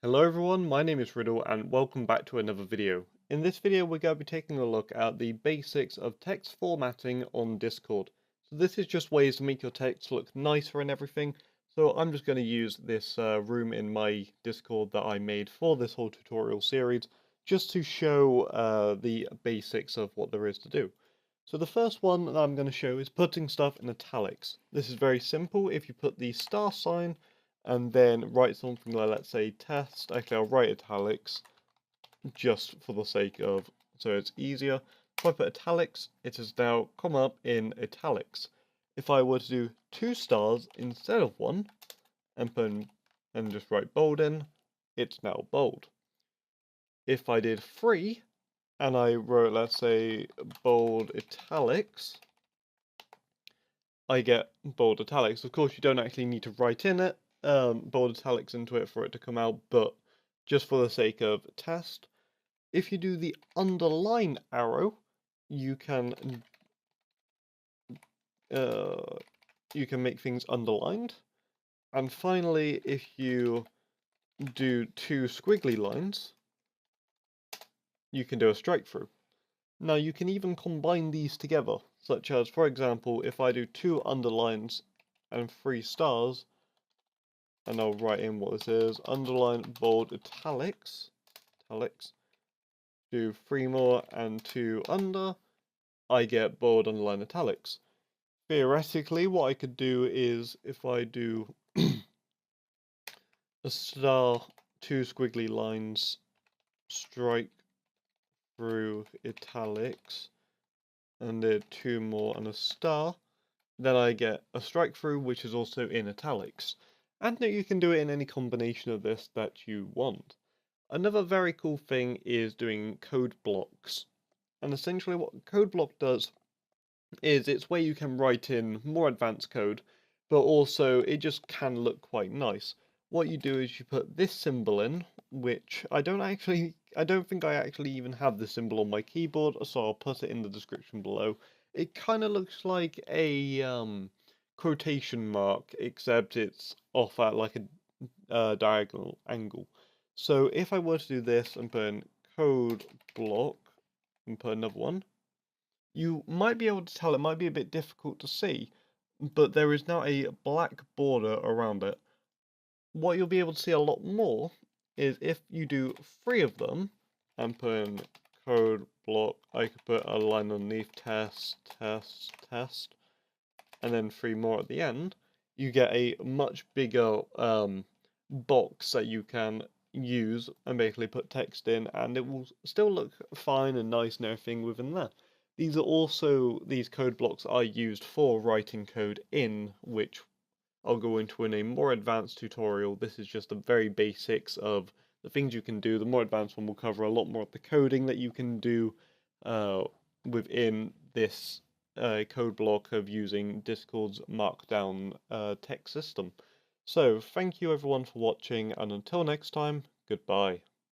Hello everyone, my name is Riddle and welcome back to another video. In this video we're going to be taking a look at the basics of text formatting on Discord. So this is just ways to make your text look nicer and everything. So I'm just going to use this room in my Discord that I made for this whole tutorial series just to show the basics of what there is to do. So the first one that I'm going to show is putting stuff in italics. This is very simple. If you put the star sign and then write something like, let's say, test. Actually, I'll write italics just for the sake of, so it's easier. If I put italics, it has now come up in italics. If I were to do 2 stars instead of 1, and just write bold in, it's now bold. If I did 3, and I wrote, let's say, bold italics, I get bold italics. Of course, you don't actually need to write in it, bold italics into it for it to come out, but just for the sake of test, if you do the underline arrow, you can make things underlined. And finally, if you do 2 squiggly lines, you can do a strike through. Now you can even combine these together, such as, for example, if I do 2 underlines and 3 stars, and I'll write in what this is, underline, bold, italics, do 3 more and 2 under, I get bold, underline, italics. Theoretically, what I could do is, if I do a star, 2 squiggly lines, strike through italics, and then 2 more and a star, then I get a strike through, which is also in italics. And you can do it in any combination of this that you want. Another very cool thing is doing code blocks. And essentially what code block does is it's where you can write in more advanced code, but also it just can look quite nice. What you do is you put this symbol in, which I don't think I actually even have the symbol on my keyboard, so I'll put it in the description below. It kind of looks like a quotation mark, except it's off at like a diagonal angle. So if I were to do this and put in code block and put another one, you might be able to tell it might be a bit difficult to see, but there is now a black border around it. What you'll be able to see a lot more is if you do 3 of them and put in code block, I could put a line underneath test, test, test, and then 3 more at the end, you get a much bigger box that you can use and basically put text in, and it will still look fine and nice and everything within there. These code blocks are used for writing code in, which I'll go into in a more advanced tutorial. This is just the very basics of the things you can do. The more advanced one will cover a lot more of the coding that you can do within this code block of using Discord's Markdown text system. So, thank you everyone for watching, and until next time, goodbye.